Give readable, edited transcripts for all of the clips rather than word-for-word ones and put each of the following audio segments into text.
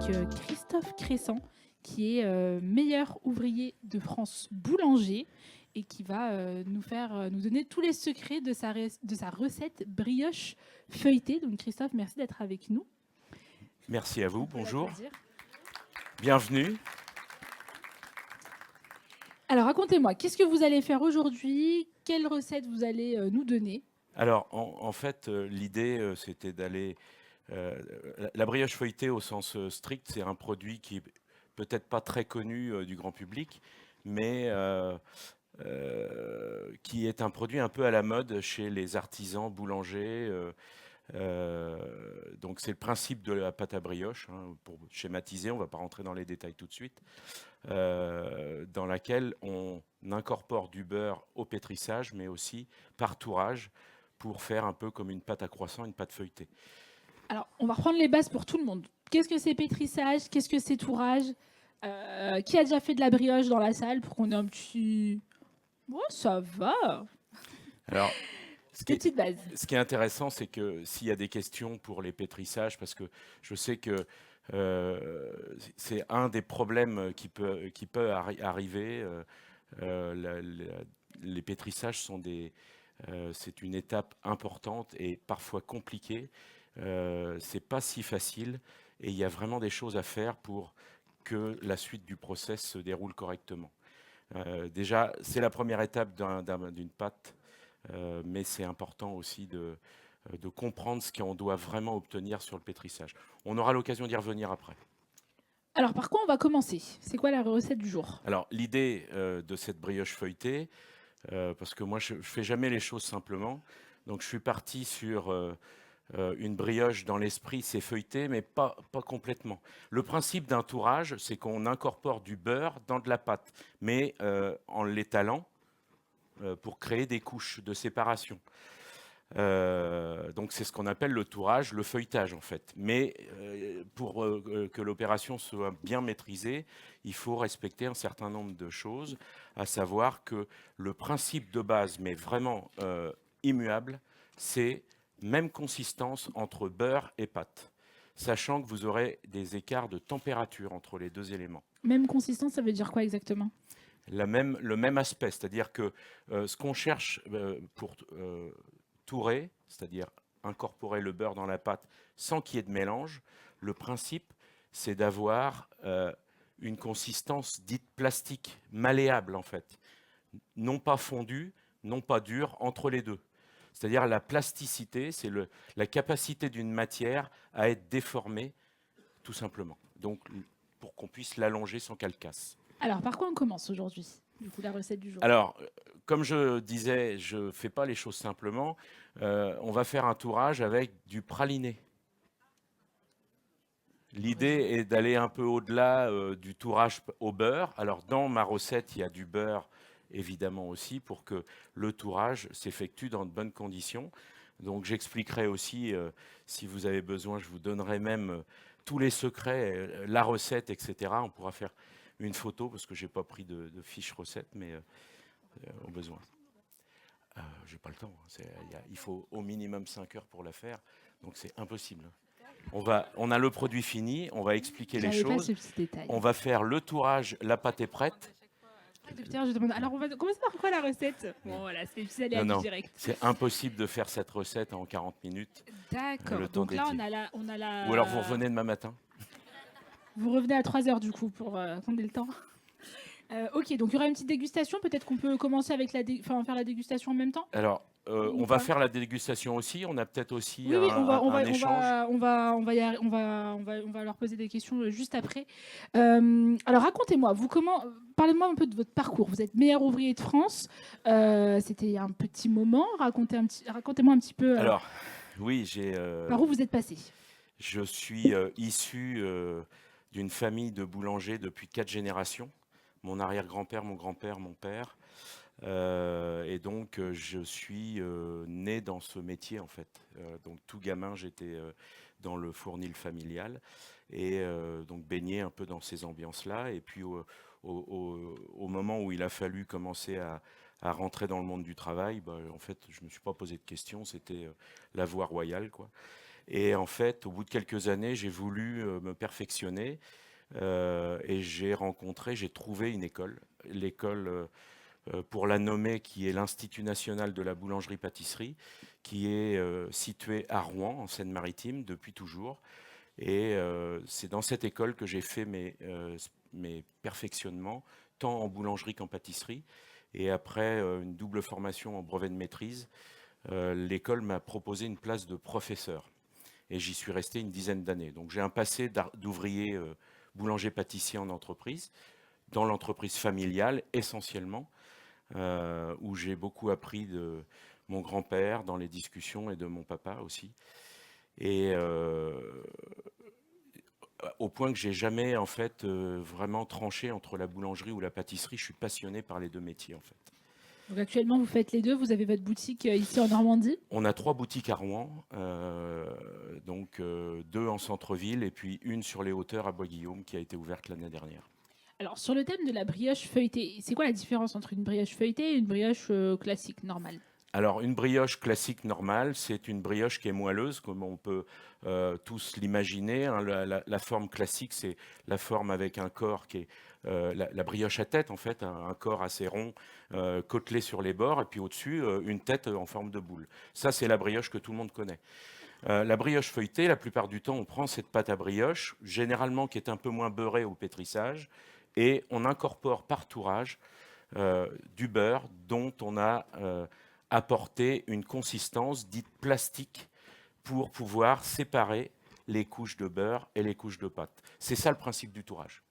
Christophe Cressant, qui est meilleur ouvrier de France boulanger et qui va nous donner tous les secrets de sa recette brioche feuilletée. Donc Christophe, merci d'être avec nous. Merci à vous, On peut bonjour. l'applaudir. Bienvenue. Alors racontez-moi, qu'est-ce que vous allez faire aujourd'hui? Quelle recette vous allez nous donner? Alors, en fait, l'idée, c'était d'aller... la brioche feuilletée, au sens strict, c'est un produit qui est peut-être pas très connu du grand public, mais qui est un produit un peu à la mode chez les artisans boulangers. Donc c'est le principe de la pâte à brioche, hein, pour schématiser, on ne va pas rentrer dans les détails tout de suite, dans laquelle on incorpore du beurre au pétrissage, mais aussi par tourage, pour faire un peu comme une pâte à croissant, une pâte feuilletée. Alors, on va reprendre les bases pour tout le monde. Qu'est-ce que c'est pétrissage? Qu'est-ce que c'est tourage? Qui a déjà fait de la brioche dans la salle pour qu'on ait un petit... Oh, ça va. Alors, Des petites bases. ce qui est intéressant, c'est que s'il y a des questions pour les pétrissages, parce que je sais que c'est un des problèmes qui peut arriver. Les pétrissages c'est une étape importante et parfois compliquée. C'est pas si facile et il y a vraiment des choses à faire pour que la suite du process se déroule correctement. Déjà, c'est la première étape d'une pâte, mais c'est important aussi de comprendre ce qu'on doit vraiment obtenir sur le pétrissage. On aura l'occasion d'y revenir après. Alors, par quoi on va commencer? C'est quoi la recette du jour? Alors, l'idée de cette brioche feuilletée, parce que moi, je ne fais jamais les choses simplement, donc je suis parti sur une brioche dans l'esprit, c'est feuilleté, mais pas complètement. Le principe d'un tourage, c'est qu'on incorpore du beurre dans de la pâte, mais en l'étalant pour créer des couches de séparation. Donc c'est ce qu'on appelle le tourage, le feuilletage en fait. Mais pour que l'opération soit bien maîtrisée, il faut respecter un certain nombre de choses, à savoir que le principe de base, mais vraiment immuable, c'est même consistance entre beurre et pâte, sachant que vous aurez des écarts de température entre les deux éléments. Même consistance, ça veut dire quoi exactement? Le même aspect, c'est-à-dire que ce qu'on cherche pour tourer, c'est-à-dire incorporer le beurre dans la pâte sans qu'il y ait de mélange, le principe, c'est d'avoir une consistance dite plastique, malléable en fait, non pas fondue, non pas dure, entre les deux. C'est-à-dire la plasticité, c'est la capacité d'une matière à être déformée, tout simplement. Donc, pour qu'on puisse l'allonger sans qu'elle casse. Alors, par quoi on commence aujourd'hui? Du coup, la recette du jour. Alors, comme je disais, je ne fais pas les choses simplement. On va faire un tourage avec du praliné. L'idée est d'aller un peu au-delà du tourage au beurre. Alors, dans ma recette, il y a du beurre, évidemment aussi, pour que le tourage s'effectue dans de bonnes conditions. Donc, j'expliquerai aussi, si vous avez besoin, je vous donnerai même tous les secrets, la recette, etc. On pourra faire une photo, parce que je n'ai pas pris de fiche recette, mais au besoin. J'ai pas le temps. Il faut au minimum 5 heures pour la faire, donc c'est impossible. On a le produit fini, on va expliquer les J'avais pas choses, ce petit détail. on va faire le tourage, la pâte est prête. Putain, je demande. Alors, on va commencer par quoi la recette? Bon, voilà, c'est plus aller à Non, du non, direct. c'est impossible de faire cette recette en 40 minutes, D'accord. le temps Donc là, dédié. on a la. Ou alors vous revenez demain matin. Vous revenez à 3 heures du coup pour prendre le temps. Ok, donc il y aura une petite dégustation. Peut-être qu'on peut commencer avec faire la dégustation en même temps. Alors, Ou on va pas. faire la dégustation aussi, on a peut-être aussi Oui, oui, un échange. on va leur poser des questions juste après. Alors racontez-moi, parlez-moi un peu de votre parcours. Vous êtes meilleur ouvrier de France. C'était il y a un petit moment. Racontez-moi un petit peu Alors, oui, par où vous êtes passé. je suis issu d'une famille de boulangers depuis 4 générations. Mon arrière-grand-père, mon grand-père, mon père. Et donc, je suis né dans ce métier, en fait. Donc, tout gamin, j'étais dans le fournil familial et donc baigné un peu dans ces ambiances-là. Et puis, au moment où il a fallu commencer à rentrer dans le monde du travail, bah, en fait, je ne me suis pas posé de questions. C'était la voie royale, quoi. Et en fait, au bout de quelques années, j'ai voulu me perfectionner et j'ai trouvé une école, l'école pour la nommer, qui est l'Institut national de la boulangerie-pâtisserie, qui est situé à Rouen, en Seine-Maritime, depuis toujours. Et c'est dans cette école que j'ai fait mes perfectionnements, tant en boulangerie qu'en pâtisserie. Et après une double formation en brevet de maîtrise, l'école m'a proposé une place de professeur. Et j'y suis resté une dizaine d'années. Donc j'ai un passé d'ouvrier boulanger-pâtissier en entreprise, dans l'entreprise familiale essentiellement, où j'ai beaucoup appris de mon grand-père dans les discussions et de mon papa aussi. Et au point que j'ai jamais en fait vraiment tranché entre la boulangerie ou la pâtisserie. Je suis passionné par les deux métiers en fait. Donc actuellement, vous faites les deux. Vous avez votre boutique ici en Normandie. On a 3 boutiques à Rouen, donc 2 en centre-ville et puis une sur les hauteurs à Bois-Guillaume qui a été ouverte l'année dernière. Alors, sur le thème de la brioche feuilletée, c'est quoi la différence entre une brioche feuilletée et une brioche classique, normale? Alors, une brioche classique normale, c'est une brioche qui est moelleuse, comme on peut tous l'imaginer, hein. La forme classique, c'est la forme avec un corps qui est la brioche à tête, en fait, un corps assez rond, côtelé sur les bords, et puis au-dessus, une tête en forme de boule. Ça, c'est la brioche que tout le monde connaît. La brioche feuilletée, la plupart du temps, on prend cette pâte à brioche, généralement qui est un peu moins beurrée au pétrissage, et on incorpore par tourage du beurre dont on a apporté une consistance dite plastique pour pouvoir séparer les couches de beurre et les couches de pâte. C'est ça le principe du tourage.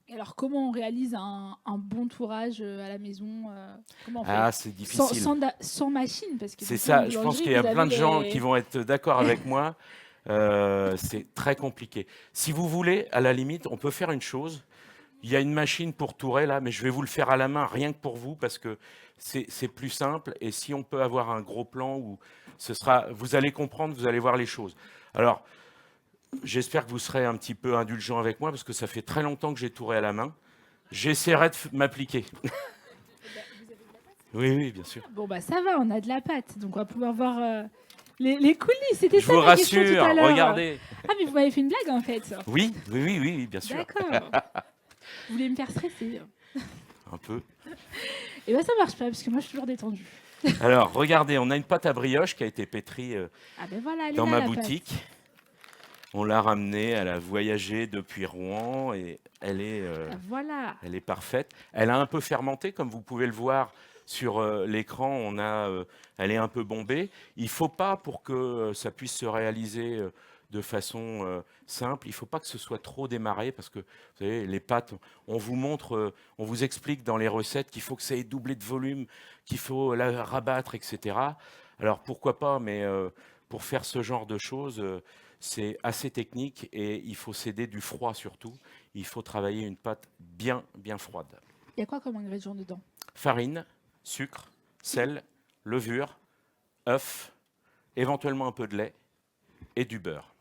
Et alors, comment on réalise un bon tourage à la maison? Comment on fait? Ah, c'est difficile. Sans machine, parce que C'est du coup, en ça, je pense boulangerie, qu'il y a vous plein de avez gens les- qui vont être d'accord avec moi. C'est très compliqué. Si vous voulez, à la limite, on peut faire une chose. Il y a une machine pour tourer là, mais je vais vous le faire à la main, rien que pour vous, parce que c'est plus simple. Et si on peut avoir un gros plan où vous allez comprendre, vous allez voir les choses. Alors, j'espère que vous serez un petit peu indulgent avec moi, parce que ça fait très longtemps que j'ai touré à la main. J'essaierai de m'appliquer. Oui, oui, bien sûr. Bon, bah ça va, on a de la pâte, donc on va pouvoir voir les coulisses. C'était Je ça vous ma question tout rassure, à l'heure. regardez. Ah, mais vous m'avez fait une blague en fait. Oui, oui, oui, oui, bien sûr. D'accord. Vous voulez me faire stresser? Un peu. Et ben ça marche pas, parce que moi je suis toujours détendue. Alors, regardez, on a une pâte à brioche qui a été pétrie Ah ben voilà, elle est dans là, ma la boutique. pâte. On l'a ramenée, elle a voyagé depuis Rouen et Ah, voilà. elle est parfaite. Elle a un peu fermenté, comme vous pouvez le voir sur l'écran. Elle est un peu bombée. Il ne faut pas, pour que ça puisse se réaliser de façon simple, il ne faut pas que ce soit trop démarré, parce que vous savez, les pâtes, on vous montre, on vous explique dans les recettes qu'il faut que ça ait doublé de volume, qu'il faut la rabattre, etc. Alors pourquoi pas, mais pour faire ce genre de choses, c'est assez technique et il faut s'aider du froid surtout. Il faut travailler une pâte bien, bien froide. Il y a quoi comme ingrédients dedans? Farine, sucre, sel, levure, œuf, éventuellement un peu de lait et du beurre.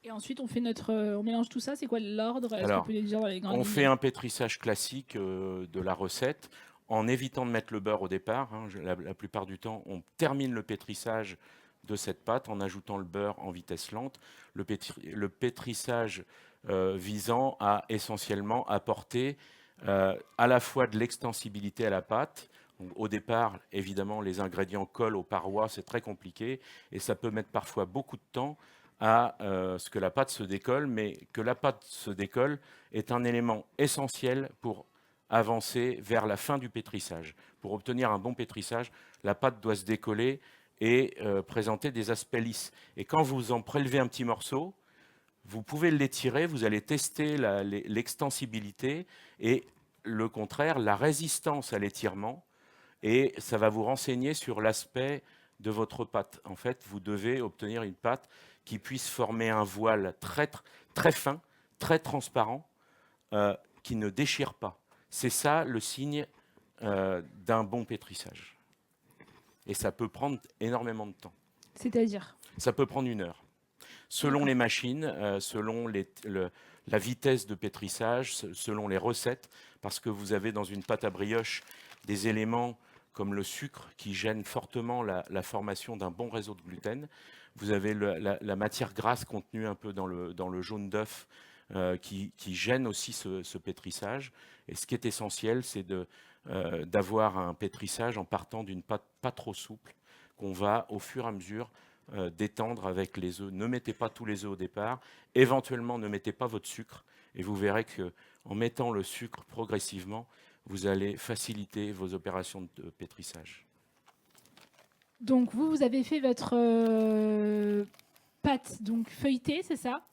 Et ensuite, on fait on mélange tout ça. C'est quoi l'ordre? Est-ce qu'on Alors, peut le dire dans les grandes on lignes? fait un pétrissage classique de la recette en évitant de mettre le beurre au départ, hein. La plupart du temps, on termine le pétrissage de cette pâte en ajoutant le beurre en vitesse lente. Le pétrissage visant à essentiellement apporter à la fois de l'extensibilité à la pâte. Donc, au départ, évidemment, les ingrédients collent aux parois, c'est très compliqué et ça peut mettre parfois beaucoup de temps à ce que la pâte se décolle, mais que la pâte se décolle est un élément essentiel pour avancer vers la fin du pétrissage. Pour obtenir un bon pétrissage, la pâte doit se décoller et présenter des aspects lisses. Et quand vous en prélevez un petit morceau, vous pouvez l'étirer, vous allez tester l'extensibilité et le contraire, la résistance à l'étirement, et ça va vous renseigner sur l'aspect de votre pâte. En fait, vous devez obtenir une pâte qui puisse former un voile très, très fin, très transparent, qui ne déchire pas. C'est ça le signe d'un bon pétrissage. Et ça peut prendre énormément de temps. C'est-à-dire? Ça peut prendre 1 heure. Selon les machines, selon la vitesse de pétrissage, selon les recettes, parce que vous avez dans une pâte à brioche des éléments comme le sucre qui gêne fortement la formation d'un bon réseau de gluten. vous avez la matière grasse contenue un peu dans le jaune d'œuf qui gêne aussi ce pétrissage. Et ce qui est essentiel, c'est d'avoir un pétrissage en partant d'une pâte pas trop souple, qu'on va au fur et à mesure détendre avec les œufs. Ne mettez pas tous les œufs au départ. Éventuellement, ne mettez pas votre sucre. Et vous verrez qu'en mettant le sucre progressivement, vous allez faciliter vos opérations de pétrissage. Donc vous avez fait votre pâte donc feuilletée, c'est ça?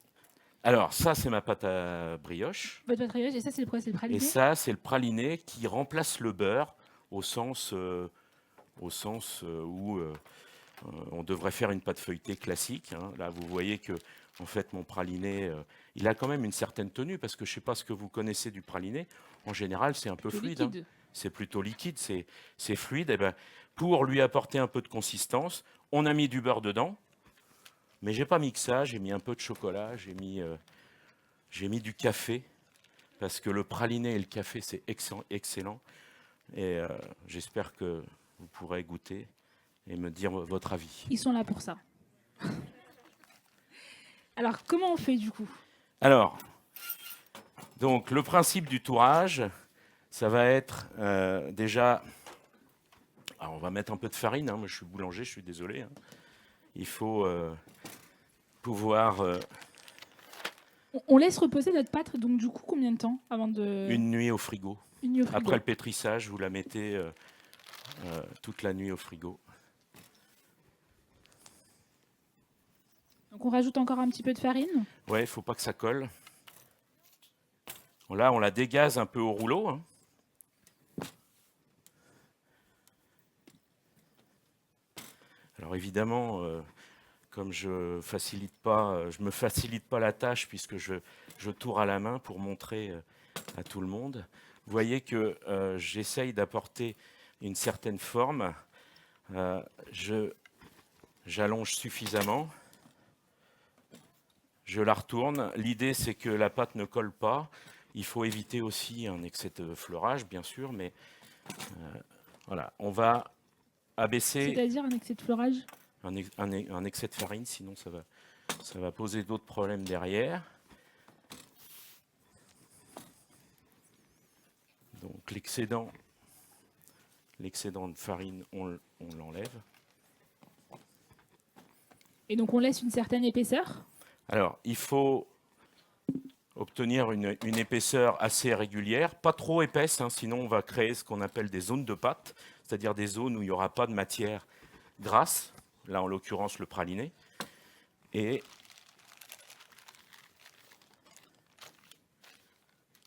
Alors ça, c'est ma pâte à brioche. Votre pâte à brioche, et ça c'est quoi? C'est le praliné? Et ça, c'est le praliné qui remplace le beurre au sens où on devrait faire une pâte feuilletée classique. Hein. Là, vous voyez que en fait, mon praliné, il a quand même une certaine tenue, parce que je ne sais pas ce que vous connaissez du praliné. En général, c'est un peu fluide. Hein. C'est plutôt liquide, c'est fluide. Et ben, pour lui apporter un peu de consistance, on a mis du beurre dedans, mais j'ai pas mis que ça. J'ai mis un peu de chocolat, j'ai mis du café, parce que le praliné et le café, c'est excellent. Et j'espère que vous pourrez goûter et me dire votre avis. Ils sont là pour ça. Alors, comment on fait du coup? Alors, donc le principe du tourage, ça va être déjà... Alors, on va mettre un peu de farine. Hein. Moi, je suis boulanger, je suis désolé. Hein. Il faut pouvoir... On laisse reposer notre pâte, donc du coup, combien de temps avant de... Une nuit au frigo. Une nuit au frigo. Après le pétrissage, vous la mettez toute la nuit au frigo. Donc on rajoute encore un petit peu de farine? Ouais, il ne faut pas que ça colle. Bon, là, on la dégaze un peu au rouleau. Hein. Alors évidemment, comme je me facilite pas la tâche puisque je tourne à la main pour montrer à tout le monde. Vous voyez que j'essaye d'apporter une certaine forme. J'allonge suffisamment. Je la retourne. L'idée, c'est que la pâte ne colle pas. Il faut éviter aussi un excès de fleurage, bien sûr, mais voilà. On va abaisser... C'est-à-dire un excès de fleurage? Un excès de farine, sinon ça va poser d'autres problèmes derrière. Donc l'excédent de farine, on l'enlève. Et donc on laisse une certaine épaisseur? Alors, il faut obtenir une épaisseur assez régulière, pas trop épaisse, hein, sinon on va créer ce qu'on appelle des zones de pâte, c'est-à-dire des zones où il n'y aura pas de matière grasse, là en l'occurrence le praliné. Et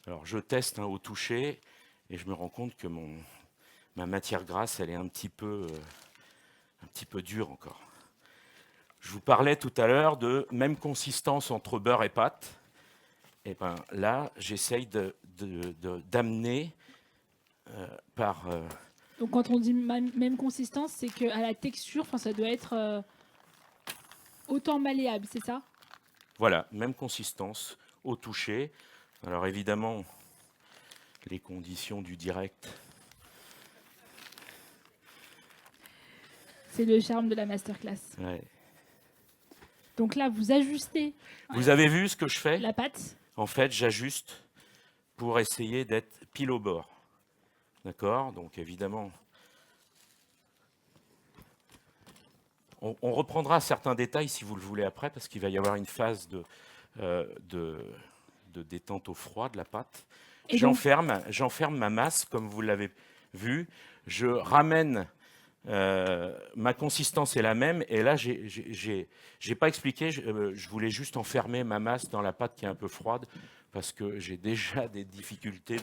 alors je teste au toucher et je me rends compte que ma matière grasse, elle est un petit peu dure encore. Je vous parlais tout à l'heure de même consistance entre beurre et pâte. Et ben là, j'essaye d'amener par... Donc quand on dit même consistance, c'est qu'à la texture, ça doit être autant malléable, c'est ça? Voilà, même consistance au toucher. Alors évidemment, les conditions du direct... C'est le charme de la masterclass. Ouais. Donc là, vous ajustez... Vous avez vu ce que je fais? La pâte? En fait, j'ajuste pour essayer d'être pile au bord. D'accord? Donc évidemment, on reprendra certains détails si vous le voulez après, parce qu'il va y avoir une phase de détente au froid de la pâte. J'enferme ma masse, comme vous l'avez vu. Je ramène... ma consistance est la même, et là, j'ai pas expliqué, je voulais juste enfermer ma masse dans la pâte qui est un peu froide, parce que j'ai déjà des difficultés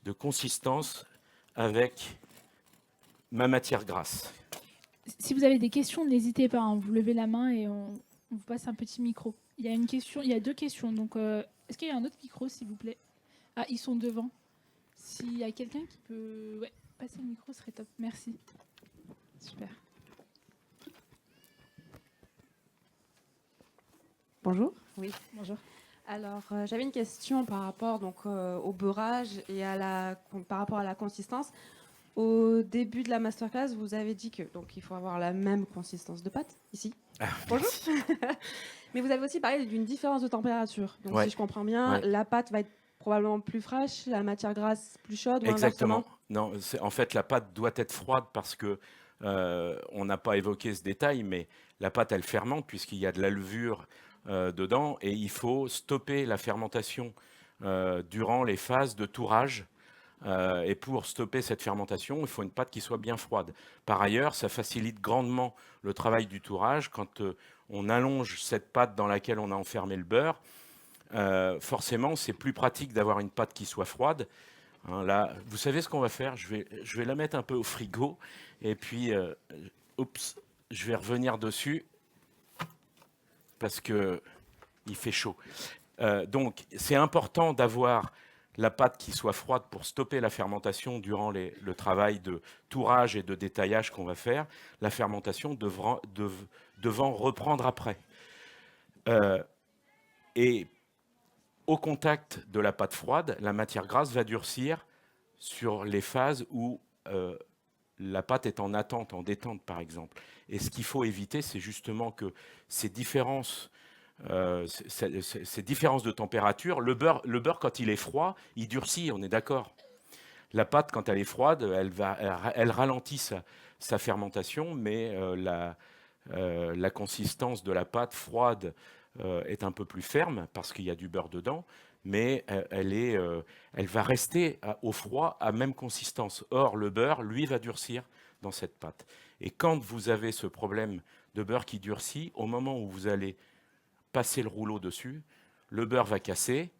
de consistance avec ma matière grasse. Si vous avez des questions, n'hésitez pas, hein, vous levez la main et on vous passe un petit micro. Il y a deux questions, donc est-ce qu'il y a un autre micro, s'il vous plaît? Ah, ils sont devant. S'il y a quelqu'un qui peut passer le micro, ce serait top. Merci. Super. Bonjour. Oui, bonjour. Alors, j'avais une question par rapport donc, au beurrage et par rapport à la consistance. Au début de la masterclass, vous avez dit que donc il faut avoir la même consistance de pâte ici. Bonjour. Mais vous avez aussi parlé d'une différence de température. Donc Ouais. si je comprends bien, Ouais. la pâte va être probablement plus fraîche, la matière grasse plus chaude ou Exactement. inversement. Non, en fait, la pâte doit être froide parce que on n'a pas évoqué ce détail, mais la pâte, elle fermente puisqu'il y a de la levure dedans et il faut stopper la fermentation durant les phases de tourage. Et pour stopper cette fermentation, il faut une pâte qui soit bien froide. Par ailleurs, ça facilite grandement le travail du tourage quand on allonge cette pâte dans laquelle on a enfermé le beurre. Forcément, c'est plus pratique d'avoir une pâte qui soit froide. Hein, là, vous savez ce qu'on va faire, je vais la mettre un peu au frigo et puis, oups, je vais revenir dessus parce que il fait chaud. Donc, c'est important d'avoir la pâte qui soit froide pour stopper la fermentation durant le travail de tourage et de détaillage qu'on va faire. La fermentation devant reprendre après. Et au contact de la pâte froide, la matière grasse va durcir sur les phases où la pâte est en attente, en détente par exemple. Et ce qu'il faut éviter, c'est justement que ces différences de température, le beurre, quand il est froid, il durcit, on est d'accord. La pâte, quand elle est froide, elle ralentit sa fermentation, mais la consistance de la pâte froide est un peu plus ferme parce qu'il y a du beurre dedans, mais elle va rester au froid à même consistance. Or, le beurre, lui, va durcir dans cette pâte. Et quand vous avez ce problème de beurre qui durcit, au moment où vous allez passer le rouleau dessus, le beurre va casser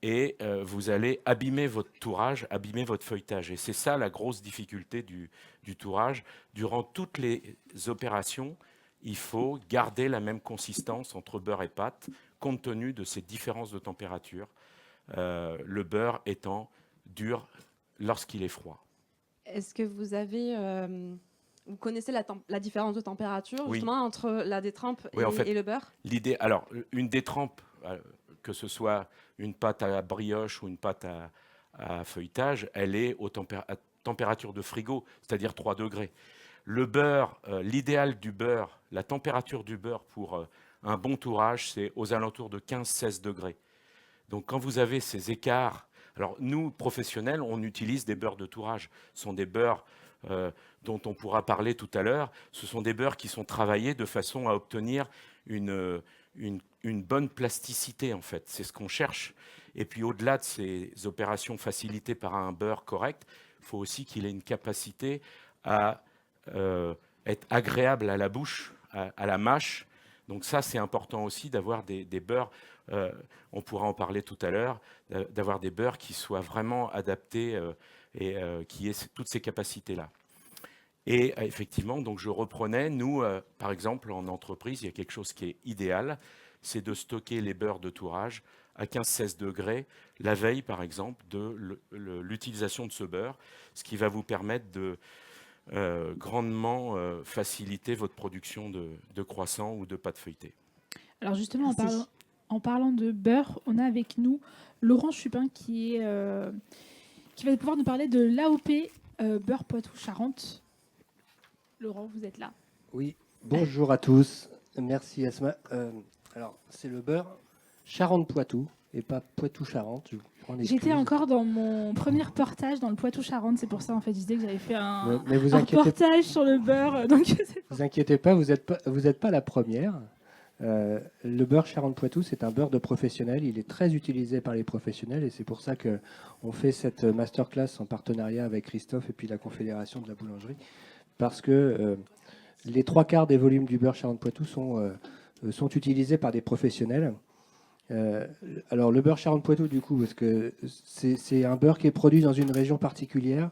et vous allez abîmer votre tourage, abîmer votre feuilletage. Et c'est ça la grosse difficulté du tourage. Durant toutes les opérations, il faut garder la même consistance entre beurre et pâte, compte tenu de ces différences de température, le beurre étant dur lorsqu'il est froid. Est-ce que vous avez vous connaissez la différence de température Oui. justement entre la détrempe Oui, en fait, et le beurre? Alors, une détrempe, que ce soit une pâte à brioche ou une pâte à feuilletage, elle est à température de frigo, c'est-à-dire 3 degrés. Le beurre, l'idéal du beurre, la température du beurre pour un bon tourage, c'est aux alentours de 15-16 degrés. Donc quand vous avez ces écarts, alors nous, professionnels, on utilise des beurres de tourage. Ce sont des beurres dont on pourra parler tout à l'heure. Ce sont des beurres qui sont travaillés de façon à obtenir une bonne plasticité, en fait. C'est ce qu'on cherche. Et puis au-delà de ces opérations facilitées par un beurre correct, il faut aussi qu'il ait une capacité à être agréable à la bouche, à la mâche. Donc ça, c'est important aussi d'avoir des beurres, on pourra en parler tout à l'heure, d'avoir des beurres qui soient vraiment adaptés et qui aient toutes ces capacités-là. Et effectivement, donc je reprenais, nous, par exemple, en entreprise, il y a quelque chose qui est idéal, c'est de stocker les beurres de tourage à 15-16 degrés la veille, par exemple, de l'utilisation de ce beurre, ce qui va vous permettre de grandement faciliter votre production de croissants ou de pâtes feuilletées. Alors justement, Merci. en parlant de beurre, on a avec nous Laurent Chupin qui va pouvoir nous parler de l'AOP beurre Poitou-Charentes. Laurent, vous êtes là. Oui, bonjour à tous. Merci Asma. Alors, c'est le beurre Charentes-Poitou et pas Poitou-Charentes. J'étais encore dans mon premier reportage dans le Poitou-Charentes, c'est pour ça en fait je disais que j'avais fait un reportage sur le beurre. Donc vous inquiétez pas, vous êtes pas la première. Le beurre Charentes-Poitou, c'est un beurre de professionnel. Il est très utilisé par les professionnels et c'est pour ça qu'on fait cette masterclass en partenariat avec Christophe et puis la Confédération de la boulangerie. Parce que les 3/4 des volumes du beurre Charentes-Poitou sont utilisés par des professionnels. Alors le beurre Charentes-Poitou, du coup, parce que c'est un beurre qui est produit dans une région particulière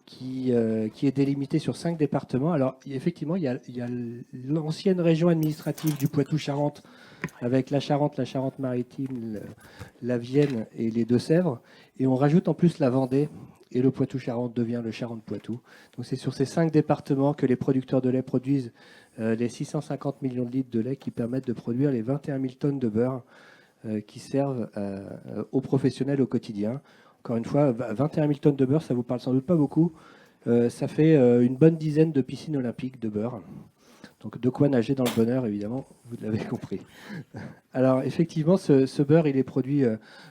qui est délimitée sur 5 départements. Alors effectivement, il y a l'ancienne région administrative du Poitou-Charentes avec la Charente, la Charente-Maritime, la Vienne et les Deux-Sèvres. Et on rajoute en plus la Vendée. Et le Poitou-Charentes devient le Charentes-Poitou. Donc c'est sur ces 5 départements que les producteurs de lait produisent les 650 millions de litres de lait qui permettent de produire les 21 000 tonnes de beurre qui servent aux professionnels au quotidien. Encore une fois, 21 000 tonnes de beurre, ça vous parle sans doute pas beaucoup, ça fait une bonne dizaine de piscines olympiques de beurre. Donc de quoi nager dans le bonheur, évidemment, vous l'avez compris. Alors effectivement, ce beurre, il est produit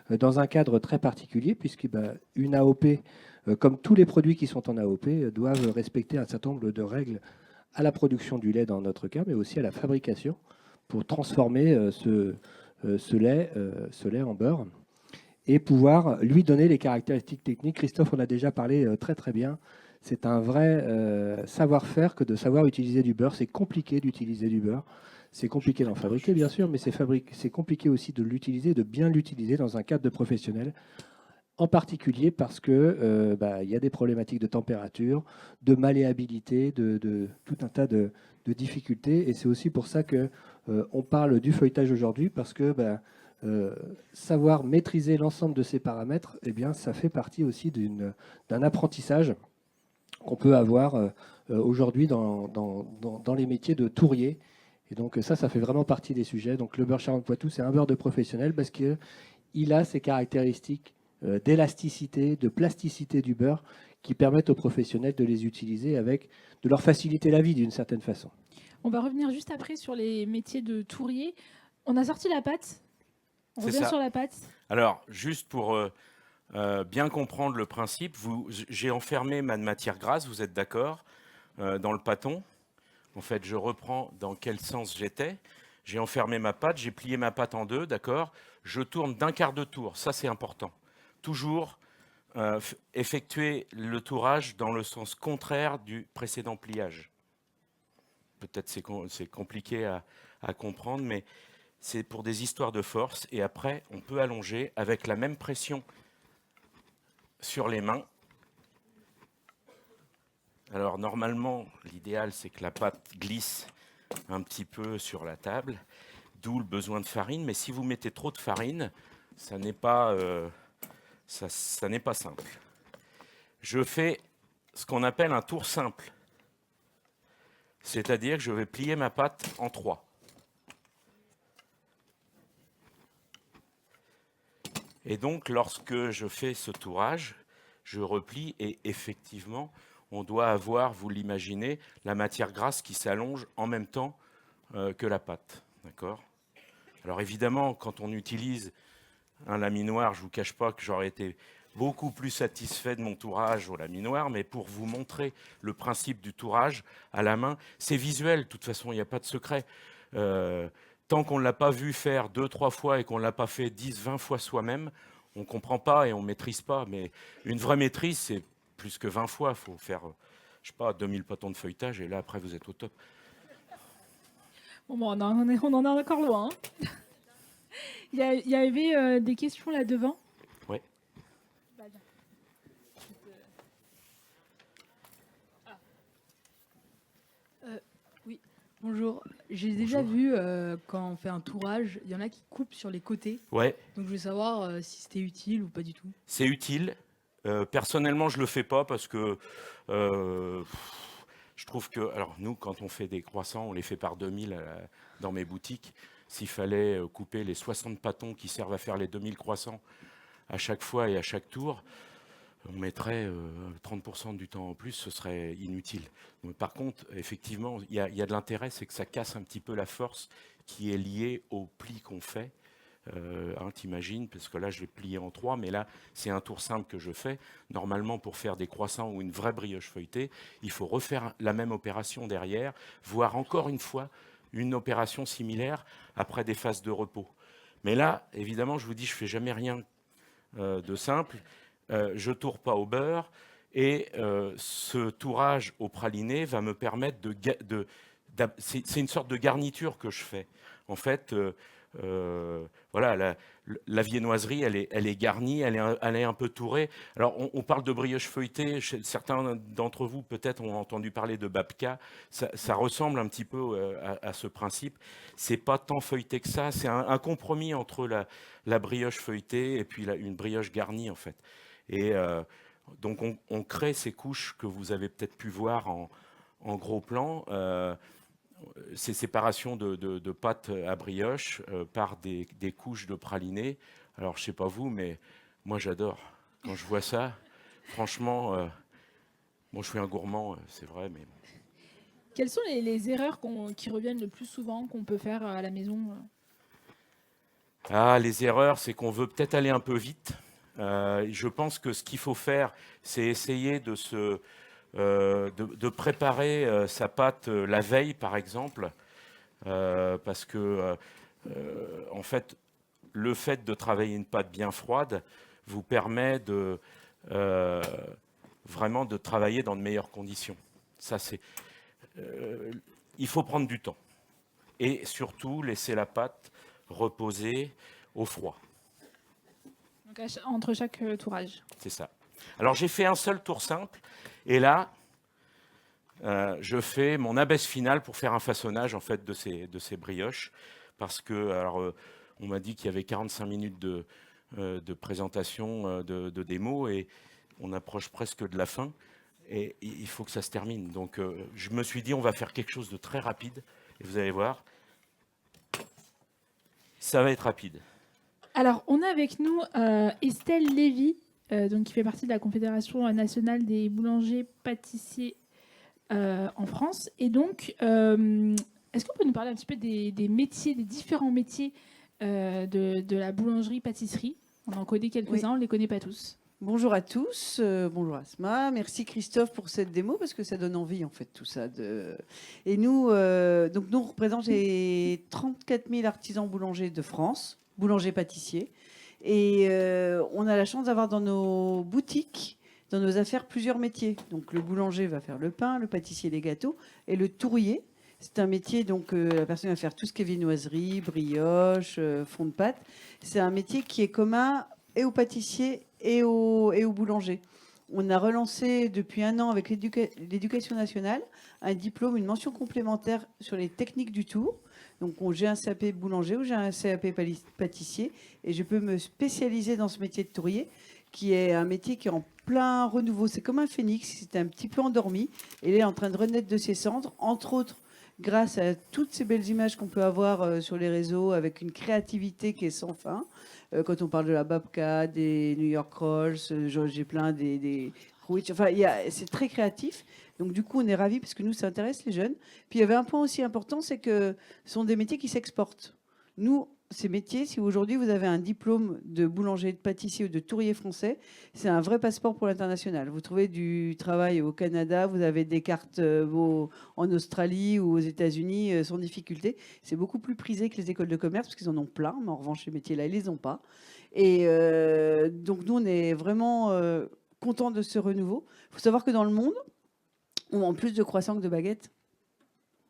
dans un cadre très particulier, puisque une AOP, comme tous les produits qui sont en AOP, doivent respecter un certain nombre de règles à la production du lait dans notre cas, mais aussi à la fabrication, pour transformer ce lait en beurre et pouvoir lui donner les caractéristiques techniques. Christophe en a déjà parlé très très bien. C'est un vrai savoir-faire que de savoir utiliser du beurre. C'est compliqué d'utiliser du beurre. C'est compliqué d'en fabriquer, bien sûr, mais c'est compliqué aussi de l'utiliser, de bien l'utiliser dans un cadre de professionnel. En particulier parce que il y a des problématiques de température, de malléabilité, de tout un tas de difficultés. Et c'est aussi pour ça que on parle du feuilletage aujourd'hui, parce que savoir maîtriser l'ensemble de ces paramètres, eh bien, ça fait partie aussi d'un apprentissage qu'on peut avoir aujourd'hui dans les métiers de tourier. Et donc ça fait vraiment partie des sujets. Donc le beurre Charentes-Poitou, c'est un beurre de professionnel parce qu'il a ces caractéristiques d'élasticité, de plasticité du beurre qui permettent aux professionnels de les utiliser de leur faciliter la vie d'une certaine façon. On va revenir juste après sur les métiers de tourier. On a sorti la pâte. On revient sur la pâte. Alors, juste pour bien comprendre le principe, j'ai enfermé ma matière grasse, vous êtes d'accord, dans le pâton. En fait, je reprends dans quel sens j'étais. J'ai enfermé ma pâte, j'ai plié ma pâte en deux, d'accord. Je tourne d'un quart de tour, ça c'est important. Toujours effectuer le tourage dans le sens contraire du précédent pliage. Peut-être c'est compliqué à comprendre, mais c'est pour des histoires de force. Et après, on peut allonger avec la même pression sur les mains. Alors normalement, l'idéal, c'est que la pâte glisse un petit peu sur la table, d'où le besoin de farine. Mais si vous mettez trop de farine, ça n'est pas simple. Je fais ce qu'on appelle un tour simple. C'est-à-dire que je vais plier ma pâte en 3. Et donc, lorsque je fais ce tourage, je replie et effectivement, on doit avoir, vous l'imaginez, la matière grasse qui s'allonge en même temps que la pâte. D'accord ? Alors évidemment, quand on utilise un laminoir, je ne vous cache pas que j'aurais été beaucoup plus satisfait de mon tourage au laminoir, mais pour vous montrer le principe du tourage à la main, c'est visuel, de toute façon, il n'y a pas de secret. Tant qu'on ne l'a pas vu faire 2-3 fois et qu'on ne l'a pas fait 10-20 fois soi-même, on ne comprend pas et on ne maîtrise pas. Mais une vraie maîtrise, c'est plus que 20 fois. Il faut faire, je sais pas, 2000 pâtons de feuilletage et là, après, vous êtes au top. Bon, on en est encore loin. Hein. Il y avait des questions là devant. Oui. Oui, bonjour. J'ai déjà vu quand on fait un tourage, il y en a qui coupent sur les côtés. Ouais. Donc je voulais savoir si c'était utile ou pas du tout. C'est utile. Personnellement, je ne le fais pas parce que je trouve que, alors nous, quand on fait des croissants, on les fait par 2000 dans mes boutiques. S'il fallait couper les 60 pâtons qui servent à faire les 2000 croissants à chaque fois et à chaque tour, on mettrait 30% du temps en plus, ce serait inutile. Donc, par contre, effectivement, il y a de l'intérêt, c'est que ça casse un petit peu la force qui est liée au pli qu'on fait. T'imagines, parce que là, je l'ai plié en 3, mais là, c'est un tour simple que je fais. Normalement, pour faire des croissants ou une vraie brioche feuilletée, il faut refaire la même opération derrière, voire encore une fois, une opération similaire après des phases de repos. Mais là, évidemment, je vous dis, je ne fais jamais rien de simple. Je ne tourne pas au beurre. Et ce tourage au praliné va me permettre c'est une sorte de garniture que je fais. En fait, voilà, la viennoiserie, elle est garnie, elle est un peu tourée. Alors, on parle de brioche feuilletée. Certains d'entre vous, peut-être, ont entendu parler de babka. Ça ressemble un petit peu à ce principe. C'est pas tant feuilleté que ça. C'est un compromis entre la brioche feuilletée et puis une brioche garnie, en fait. Et donc, on crée ces couches que vous avez peut-être pu voir en gros plan. Ces séparations de pâte à brioche par des couches de praliné. Alors, je ne sais pas vous, mais moi, j'adore. Quand je vois ça, franchement, Bon, je suis un gourmand, c'est vrai, mais... Quelles sont les erreurs qui reviennent le plus souvent qu'on peut faire à la maison? Ah, les erreurs, c'est qu'on veut peut-être aller un peu vite. Je pense que ce qu'il faut faire, c'est essayer de préparer sa pâte la veille, par exemple, parce que, en fait, le fait de travailler une pâte bien froide vous permet vraiment de travailler dans de meilleures conditions. Ça, il faut prendre du temps. Et surtout, laisser la pâte reposer au froid. Donc entre chaque tourage. C'est ça. Alors, j'ai fait un seul tour simple. Et là, je fais mon abaisse finale pour faire un façonnage en fait, de ces brioches. Parce que, alors, on m'a dit qu'il y avait 45 minutes de présentation, de démo, et on approche presque de la fin. Et il faut que ça se termine. Donc, je me suis dit, on va faire quelque chose de très rapide. Et vous allez voir, ça va être rapide. Alors, on a avec nous Estelle Lévy, donc, qui fait partie de la Confédération nationale des boulangers-pâtissiers en France. Et donc, est-ce qu'on peut nous parler un petit peu des métiers, des différents métiers de la boulangerie-pâtisserie? On en connaît quelques-uns, on ne les connaît pas tous. Bonjour à tous, bonjour Asma, merci Christophe pour cette démo parce que ça donne envie en fait tout ça. Et nous, donc nous on représente les 34 000 artisans boulangers de France, boulangers-pâtissiers, et on a la chance d'avoir dans nos boutiques, dans nos affaires, plusieurs métiers. Donc le boulanger va faire le pain, le pâtissier les gâteaux, et le tourrier. C'est un métier, donc la personne va faire tout ce qui est viennoiserie, brioche, fond de pâte. C'est un métier qui est commun et aux pâtissiers et aux boulangers. On a relancé depuis 1 an avec l'Éducation nationale un diplôme, une mention complémentaire sur les techniques du tour. Donc j'ai un CAP boulanger ou j'ai un CAP pâtissier et je peux me spécialiser dans ce métier de tourrier qui est un métier qui est en plein renouveau. C'est comme un phénix, c'était un petit peu endormi et il est en train de renaître de ses cendres, entre autres grâce à toutes ces belles images qu'on peut avoir sur les réseaux avec une créativité qui est sans fin. Quand on parle de la babka, des New York Rolls, j'ai plein des Rouitch, enfin c'est très créatif. Donc du coup on est ravis parce que nous ça intéresse les jeunes. Puis il y avait un point aussi important, c'est que ce sont des métiers qui s'exportent. Nous, ces métiers, si aujourd'hui vous avez un diplôme de boulanger, de pâtissier ou de tourrier français, c'est un vrai passeport pour l'international. Vous trouvez du travail au Canada, vous avez des cartes en Australie ou aux États-Unis sans difficulté. C'est beaucoup plus prisé que les écoles de commerce parce qu'ils en ont plein, mais en revanche, ces métiers-là, ils les ont pas. Et donc nous, on est vraiment contents de ce renouveau. Il faut savoir que dans le monde, on vend plus de croissants que de baguettes.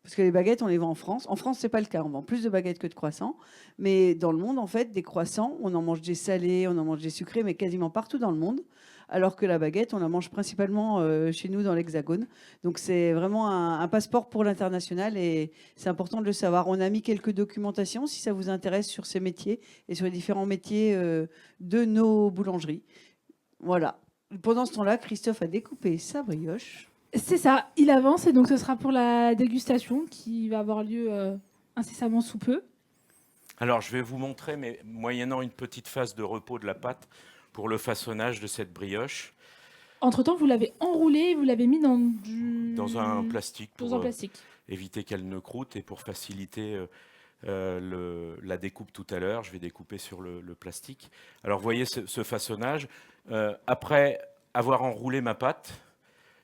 Parce que les baguettes, on les vend en France. En France, c'est pas le cas. On vend plus de baguettes que de croissants. Mais dans le monde, en fait, des croissants, on en mange des salés, on en mange des sucrés, mais quasiment partout dans le monde. Alors que la baguette, on la mange principalement chez nous dans l'Hexagone. Donc c'est vraiment un passeport pour l'international et c'est important de le savoir. On a mis quelques documentations si ça vous intéresse sur ces métiers et sur les différents métiers de nos boulangeries. Voilà. Pendant ce temps-là, Christophe a découpé sa brioche. C'est ça, il avance et donc ce sera pour la dégustation qui va avoir lieu incessamment sous peu. Alors, je vais vous montrer, mais moyennant une petite phase de repos de la pâte pour le façonnage de cette brioche. Entre-temps, vous l'avez enroulée, vous l'avez mis dans un plastique pour un plastique. Éviter qu'elle ne croûte et pour faciliter la découpe tout à l'heure. Je vais découper sur le plastique. Alors, vous voyez ce façonnage. Après avoir enroulé ma pâte,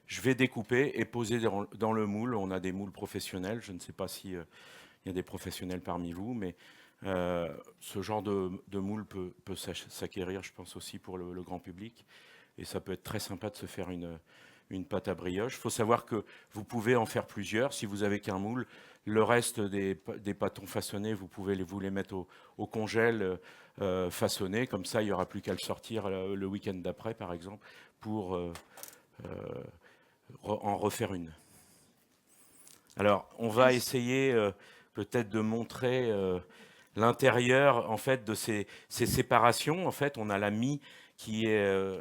je vais découper et poser dans le moule. On a des moules professionnels. Je ne sais pas s'il y a des professionnels parmi vous, mais ce genre de moule peut s'acquérir, je pense, aussi pour le grand public. Et ça peut être très sympa de se faire une pâte à brioche. Il faut savoir que vous pouvez en faire plusieurs. Si vous n'avez qu'un moule, le reste des pâtons façonnés, vous pouvez vous les mettre au congèle façonnés. Comme ça, il n'y aura plus qu'à le sortir le week-end d'après, par exemple, pour en refaire une. Alors, on va essayer peut-être de montrer l'intérieur en fait, de ces séparations. En fait, on a la mie qui est...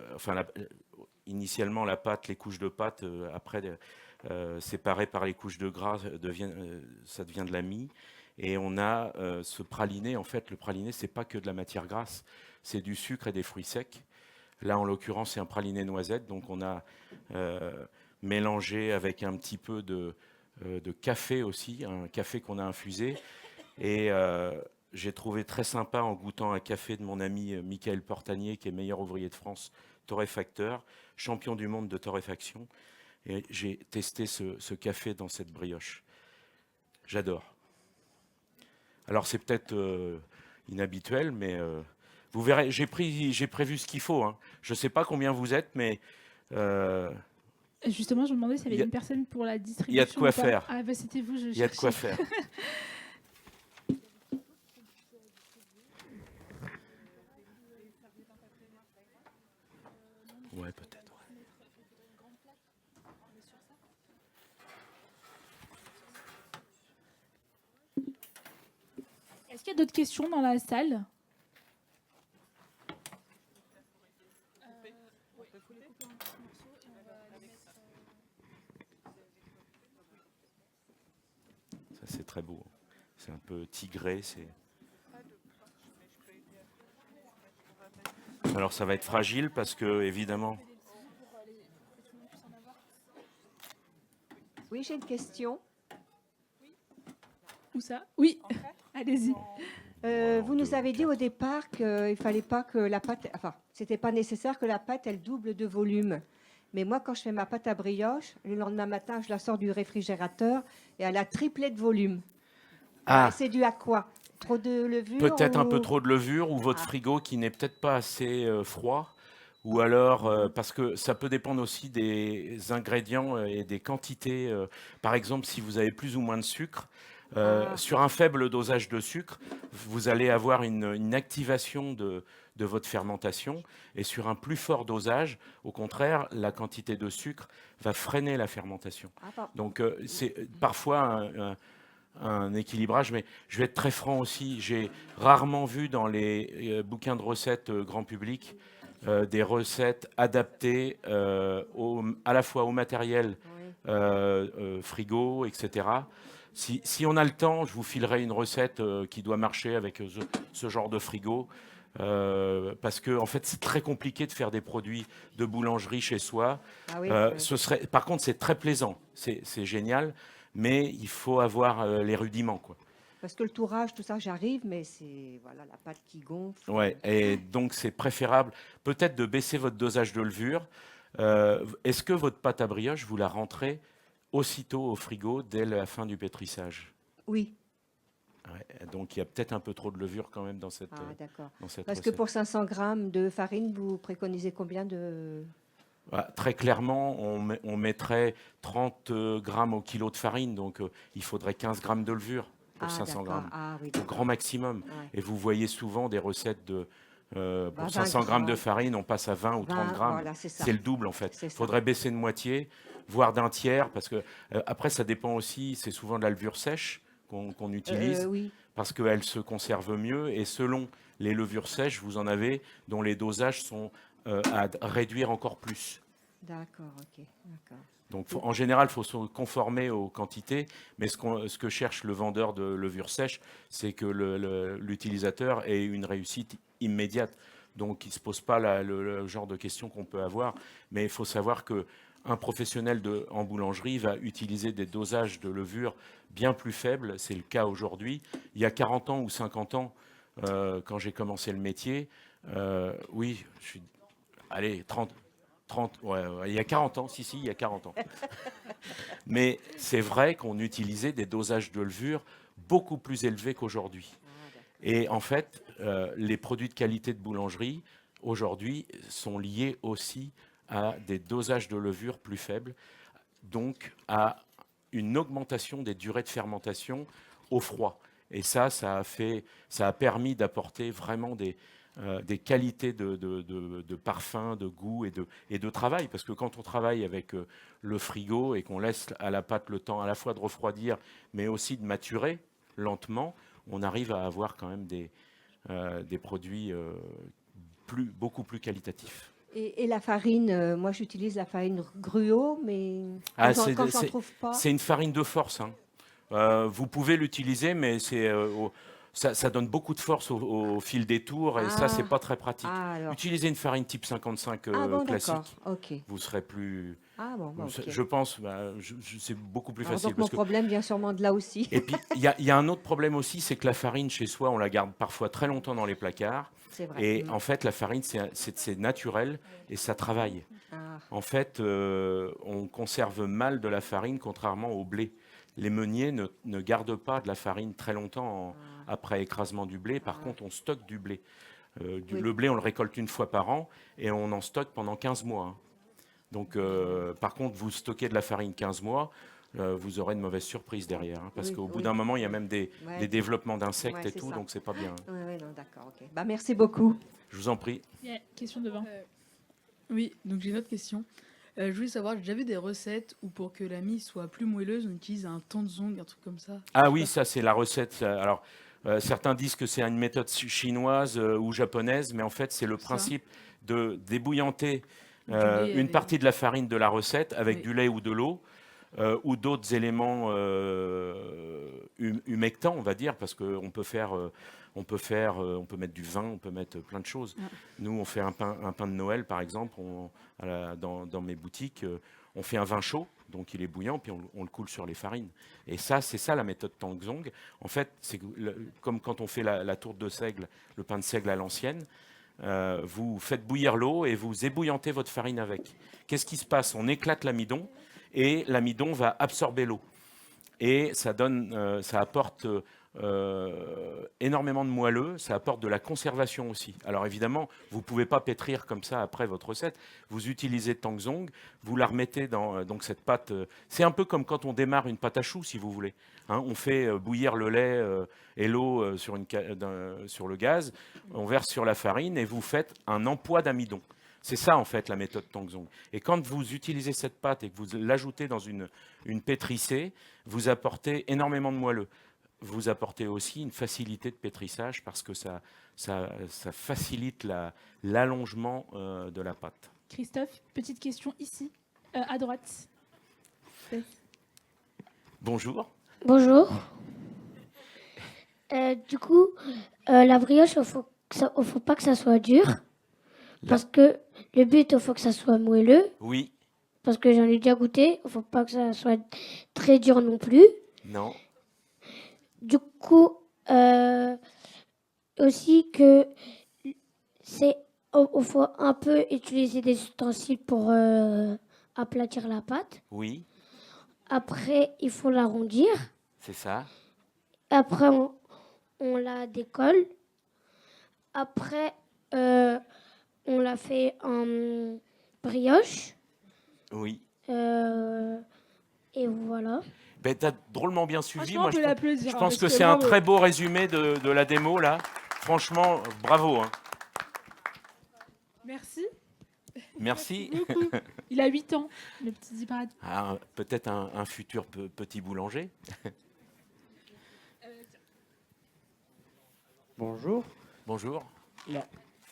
initialement, la pâte, les couches de pâte, après, séparées par les couches de gras, ça devient de la mie. Et on a ce praliné. En fait, le praliné, ce n'est pas que de la matière grasse, c'est du sucre et des fruits secs. Là, en l'occurrence, c'est un praliné noisette. Donc, on a mélangé avec un petit peu de café aussi, un café qu'on a infusé. Et j'ai trouvé très sympa en goûtant un café de mon ami Michael Portanier, qui est meilleur ouvrier de France, torréfacteur, champion du monde de torréfaction. Et j'ai testé ce café dans cette brioche. J'adore. Alors c'est peut-être inhabituel, mais vous verrez, j'ai prévu ce qu'il faut. Hein. Je ne sais pas combien vous êtes, mais... Justement, je me demandais s'il y avait une personne pour la distribution. Il y a de quoi ou pas. faire. Ah, bah, c'était vous, je Il y a de quoi faire. Ouais, peut-être. Est-ce qu'il y a d'autres questions dans la salle? Ça, c'est très beau. C'est un peu tigré. Alors, ça va être fragile parce que, évidemment... Oui, j'ai une question. Où ça? Oui, allez-y. Vous nous avez dit au départ qu'il fallait pas que la pâte, enfin, c'était pas nécessaire que la pâte elle double de volume. Mais moi, quand je fais ma pâte à brioche, le lendemain matin, je la sors du réfrigérateur et elle a triplé de volume. Ah, C'est dû à quoi? Trop de levure? peut-être un ou- peu trop de levure ou votre frigo qui n'est peut-être pas assez froid. Ou alors, parce que ça peut dépendre aussi des ingrédients et des quantités. Par exemple, si vous avez plus ou moins de sucre, sur un faible dosage de sucre, vous allez avoir une activation de votre fermentation. Et sur un plus fort dosage, au contraire, la quantité de sucre va freiner la fermentation. Ah, pardon. Donc, c'est parfois un équilibrage, mais je vais être très franc aussi. J'ai rarement vu dans les bouquins de recettes grand public des recettes adaptées à la fois au matériel Oui. frigo, etc. Si on a le temps, je vous filerai une recette qui doit marcher avec ce genre de frigo. Parce que en fait, c'est très compliqué de faire des produits de boulangerie chez soi. Ah oui, Par contre, c'est très plaisant, c'est génial, mais il faut avoir les rudiments, quoi. parce que le tourage, tout ça, j'arrive, mais c'est voilà la pâte qui gonfle. Ouais, et donc c'est préférable peut-être de baisser votre dosage de levure. Est-ce que votre pâte à brioche, vous la rentrez aussitôt au frigo dès la fin du pétrissage? Oui. Ouais, donc il y a peut-être un peu trop de levure quand même dans cette, Ah, d'accord. dans cette Parce que recette. pour 500 grammes de farine, vous préconisez combien de... Très clairement, on mettrait 30 grammes au kilo de farine, donc il faudrait 15 grammes de levure pour 500 d'accord. grammes, Ah oui, au d'accord. grand maximum. Ouais. Et vous voyez souvent des recettes de pour 20 500 grammes de grammes. farine, on passe à 20 ou 30 grammes. Voilà, c'est ça. C'est le double en fait. C'est Il ça. faudrait baisser de moitié, voire d'un tiers, parce que après ça dépend aussi, c'est souvent de la levure sèche qu'on utilise, Oui, parce qu'elle se conserve mieux, et selon les levures sèches, vous en avez dont les dosages sont à réduire encore plus. d'accord, ok, d'accord. Donc, en général, il faut se conformer aux quantités, mais ce que cherche le vendeur de levure sèche, c'est que l'utilisateur ait une réussite immédiate. Donc, il ne se pose pas le genre de questions qu'on peut avoir, mais il faut savoir qu'un professionnel en boulangerie va utiliser des dosages de levure bien plus faibles. C'est le cas aujourd'hui. Il y a 40 ans ou 50 ans, quand j'ai commencé le métier, oui, allez, 30, ouais, il y a 40 ans, il y a 40 ans. Mais c'est vrai qu'on utilisait des dosages de levure beaucoup plus élevés qu'aujourd'hui. Et en fait, les produits de qualité de boulangerie, aujourd'hui, sont liés aussi à des dosages de levure plus faibles, donc à une augmentation des durées de fermentation au froid. Et ça a permis d'apporter vraiment des qualités de parfum, de goût et de travail. Parce que quand on travaille avec le frigo et qu'on laisse à la pâte le temps à la fois de refroidir, mais aussi de maturer lentement, on arrive à avoir quand même des produits beaucoup plus qualitatifs. Et la farine, moi j'utilise la farine gruau, mais Ah, quand j'en trouve pas... C'est une farine de force, hein. Vous pouvez l'utiliser, mais Ça donne beaucoup de force au fil des tours et ça, c'est pas très pratique. Ah, alors. Utilisez une farine type 55 Ah bon, classique. d'accord. Ok. Vous serez plus. Ah bon, bah, ok. Je pense, c'est beaucoup plus Alors, facile. donc mon problème vient sûrement de là aussi. Et puis, il y a un autre problème aussi, c'est que la farine, chez soi, on la garde parfois très longtemps dans les placards. C'est vrai. Et en fait, la farine, c'est naturel et ça travaille. Ah, En fait, on conserve mal de la farine, contrairement au blé. Les meuniers ne gardent pas de la farine très longtemps après écrasement du blé. Par contre, on stocke du blé. Oui. Le blé, on le récolte une fois par an et on en stocke pendant 15 mois. Hein. Donc, par contre, vous stockez de la farine 15 mois, vous aurez de mauvaises surprises derrière. Hein, parce Oui, qu'au bout oui. d'un moment, il y a même des développements d'insectes Ouais, et c'est tout, ça. donc c'est pas bien. Hein. oui, non, d'accord, ok. Bah, merci beaucoup. Je vous en prie. Yeah, question devant. Oui, donc j'ai une autre question. Je voulais savoir, j'ai déjà vu des recettes où pour que la mie soit plus moelleuse, on utilise un tanzong, un truc comme ça. Ah oui, ça c'est la recette. Alors, certains disent que c'est une méthode chinoise ou japonaise, mais en fait c'est le Ça. principe de débouillanter Du lait une avec- partie de la farine de la recette avec Oui. du lait ou de l'eau ou d'autres éléments humectants, on va dire, parce qu'on peut faire, on peut mettre du vin, on peut mettre plein de choses. Ouais. Nous, on fait un pain de Noël, par exemple, dans mes boutiques, on fait un vin chaud, donc il est bouillant, puis on le coule sur les farines. Et ça, c'est ça la méthode Tangzong. En fait, c'est comme quand on fait la tourte de seigle, le pain de seigle à l'ancienne. Vous faites bouillir l'eau et vous ébouillantez votre farine avec. Qu'est-ce qui se passe? On éclate l'amidon et l'amidon va absorber l'eau. Et ça apporte énormément de moelleux, ça apporte de la conservation aussi. Alors évidemment, vous ne pouvez pas pétrir comme ça après votre recette. Vous utilisez Tangzong, vous la remettez dans donc cette pâte. C'est un peu comme quand on démarre une pâte à choux, si vous voulez. Hein, on fait bouillir le lait et l'eau sur le gaz, on verse sur la farine et vous faites un empois d'amidon. C'est ça, en fait, la méthode Tangzong. Et quand vous utilisez cette pâte et que vous l'ajoutez dans une pétrissée, vous apportez énormément de moelleux. Vous apportez aussi une facilité de pétrissage parce que ça facilite l'allongement de la pâte. Christophe, petite question ici, à droite. Bonjour. Bonjour. Du coup, la brioche, faut pas que ça soit dur. Parce que le but, il faut que ça soit moelleux. Oui. Parce que j'en ai déjà goûté. Il faut pas que ça soit très dur non plus. Non. Du coup, aussi que il faut un peu utiliser des ustensiles pour aplatir la pâte. Oui. Après, il faut l'arrondir. C'est ça. Après, on la décolle. Après, on la fait en brioche. Oui. Et voilà. Ben, tu as drôlement bien suivi. Franchement, on peut l'applaudir. Je pense que c'est un très beau résumé de la démo, là. Franchement, bravo. Hein. Merci. Merci. Beaucoup. Il a 8 ans, le petit Ziparad. Ah, peut-être un futur petit boulanger. Bonjour. Bonjour. Là,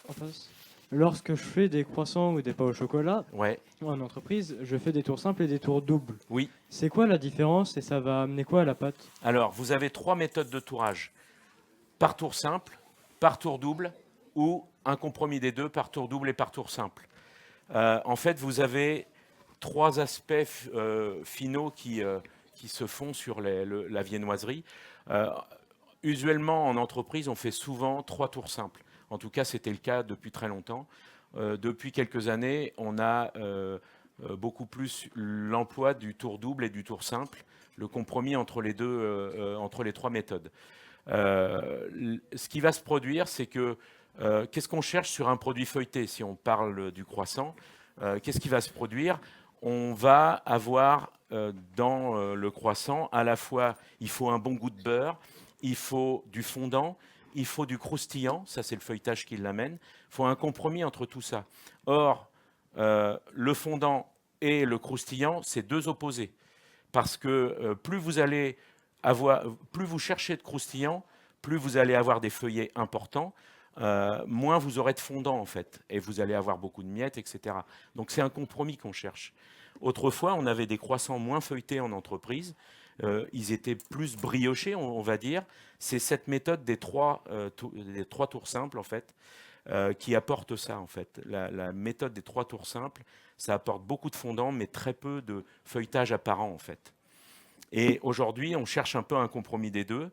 en face. Lorsque je fais des croissants ou des pains au chocolat, Ouais. en entreprise, je fais des tours simples et des tours doubles. Oui. C'est quoi la différence et ça va amener quoi à la pâte? Alors, vous avez 3 méthodes de tourage. Par tour simple, par tour double ou un compromis des deux, par tour double et par tour simple. En fait, vous avez 3 aspects finaux qui se font sur la viennoiserie. Usuellement, en entreprise, on fait souvent 3 tours simples. En tout cas, c'était le cas depuis très longtemps. Depuis quelques années, on a beaucoup plus l'emploi du tour double et du tour simple, le compromis entre les deux, entre les 3 méthodes. Ce qui va se produire, c'est que qu'est-ce qu'on cherche sur un produit feuilleté? Si on parle du croissant, qu'est-ce qui va se produire? On va avoir dans le croissant, à la fois, il faut un bon goût de beurre, il faut du fondant, il faut du croustillant, ça c'est le feuilletage qui l'amène. Il faut un compromis entre tout ça. Or, le fondant et le croustillant, c'est 2 opposés. Parce que plus vous cherchez de croustillant, plus vous allez avoir des feuillets importants, moins vous aurez de fondant en fait. Et vous allez avoir beaucoup de miettes, etc. Donc c'est un compromis qu'on cherche. Autrefois, on avait des croissants moins feuilletés en entreprise. ils étaient plus briochés, on va dire. C'est cette méthode des trois tours simples, en fait, qui apporte ça, en fait. La méthode des 3 tours simples, ça apporte beaucoup de fondant, mais très peu de feuilletage apparent, en fait. Et aujourd'hui, on cherche un peu un compromis des deux.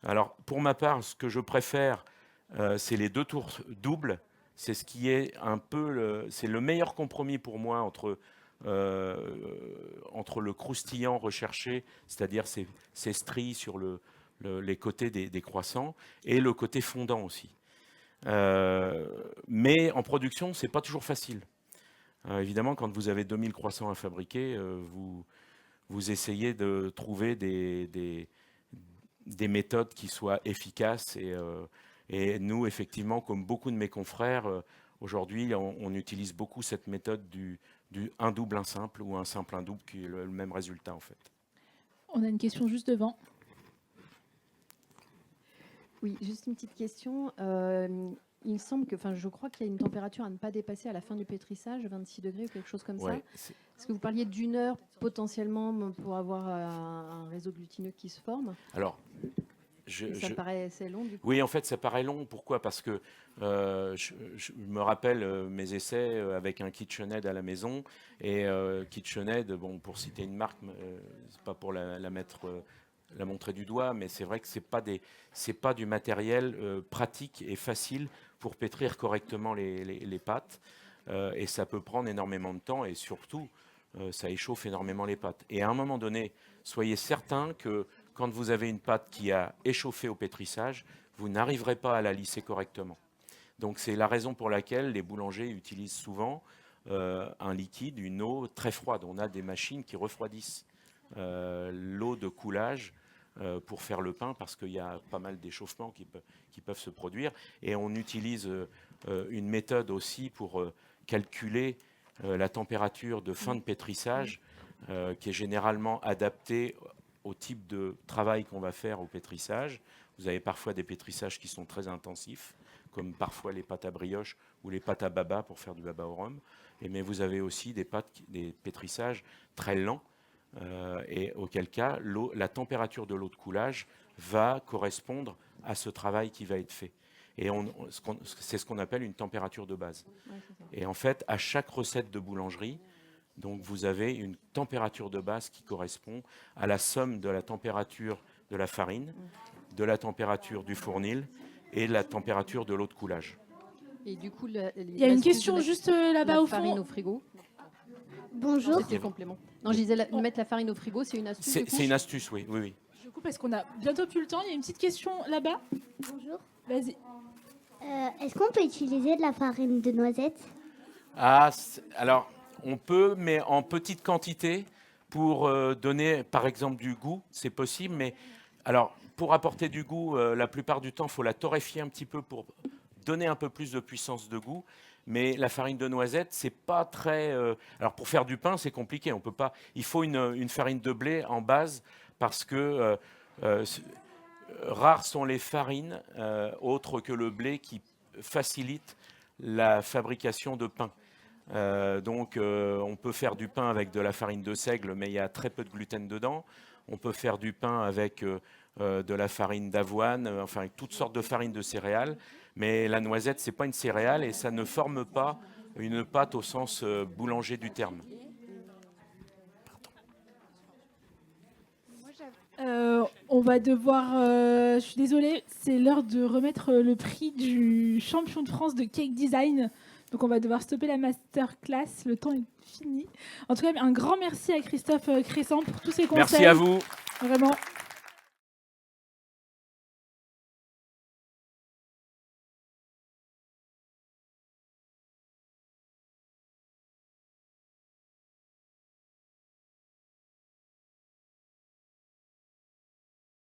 Alors, pour ma part, ce que je préfère, c'est les 2 tours doubles. C'est ce qui est un peu c'est le meilleur compromis pour moi entre le croustillant recherché, c'est-à-dire ces stries sur les côtés des croissants, et le côté fondant aussi. Mais en production, c'est pas toujours facile. Évidemment, quand vous avez 2000 croissants à fabriquer, vous essayez de trouver des méthodes qui soient efficaces. Et nous, effectivement, comme beaucoup de mes confrères, aujourd'hui, on utilise beaucoup cette méthode du un double, un simple, ou un simple, un double, qui est le même résultat, en fait. On a une question juste devant. Oui, juste une petite question. Il me semble que, je crois qu'il y a une température à ne pas dépasser à la fin du pétrissage, 26 degrés ou quelque chose comme ça. Est-ce que vous parliez d'1 heure potentiellement pour avoir un réseau glutineux qui se forme? Alors, ça paraît assez long, du coup. Oui, en fait, ça paraît long. Pourquoi? Parce que je me rappelle mes essais avec un KitchenAid à la maison. Et KitchenAid, bon, pour citer une marque, c'est pas pour la montrer du doigt, mais c'est vrai que c'est pas du matériel pratique et facile pour pétrir correctement les pâtes. Et ça peut prendre énormément de temps, et surtout, ça échauffe énormément les pâtes. Et à un moment donné, soyez certain que quand vous avez une pâte qui a échauffé au pétrissage, vous n'arriverez pas à la lisser correctement. Donc c'est la raison pour laquelle les boulangers utilisent souvent un liquide, une eau très froide. On a des machines qui refroidissent l'eau de coulage pour faire le pain, parce qu'il y a pas mal d'échauffements qui peuvent se produire. Et on utilise une méthode aussi pour calculer la température de fin de pétrissage, qui est généralement adaptée au type de travail qu'on va faire au pétrissage. Vous avez parfois des pétrissages qui sont très intensifs, comme parfois les pâtes à brioche ou les pâtes à baba pour faire du baba au rhum. Mais vous avez aussi des pétrissages très lents, et auquel cas la température de l'eau de coulage va correspondre à ce travail qui va être fait. Et c'est ce qu'on appelle une température de base. Et en fait, à chaque recette de boulangerie, donc vous avez une température de base qui correspond à la somme de la température de la farine, de la température du fournil et de la température de l'eau de coulage. Et du coup, il y a une question juste là-bas au fond. Farine au frigo. Bonjour. C'était le complément. Non, je disais mettre la farine au frigo, c'est une astuce. C'est une astuce, oui. Du coup, parce qu'on a bientôt plus le temps, il y a une petite question là-bas. Bonjour. Vas-y. Est-ce qu'on peut utiliser de la farine de noisette? Alors, on peut, mais en petite quantité, pour donner, par exemple, du goût, c'est possible. Mais alors, pour apporter du goût, la plupart du temps, il faut la torréfier un petit peu pour donner un peu plus de puissance de goût. Mais la farine de noisette, c'est pas très... Alors, pour faire du pain, c'est compliqué. On peut pas. Il faut une farine de blé en base, parce que rares sont les farines autres que le blé qui facilitent la fabrication de pain. Donc, on peut faire du pain avec de la farine de seigle, mais il y a très peu de gluten dedans. On peut faire du pain avec de la farine d'avoine, enfin, avec toutes sortes de farines de céréales. Mais la noisette, ce n'est pas une céréale, et ça ne forme pas une pâte au sens boulanger du terme. On va devoir... je suis désolée, c'est l'heure de remettre le prix du champion de France de cake design. Donc on va devoir stopper la masterclass, le temps est fini. En tout cas, un grand merci à Christophe Cressan pour tous ses conseils. Merci à vous. Vraiment.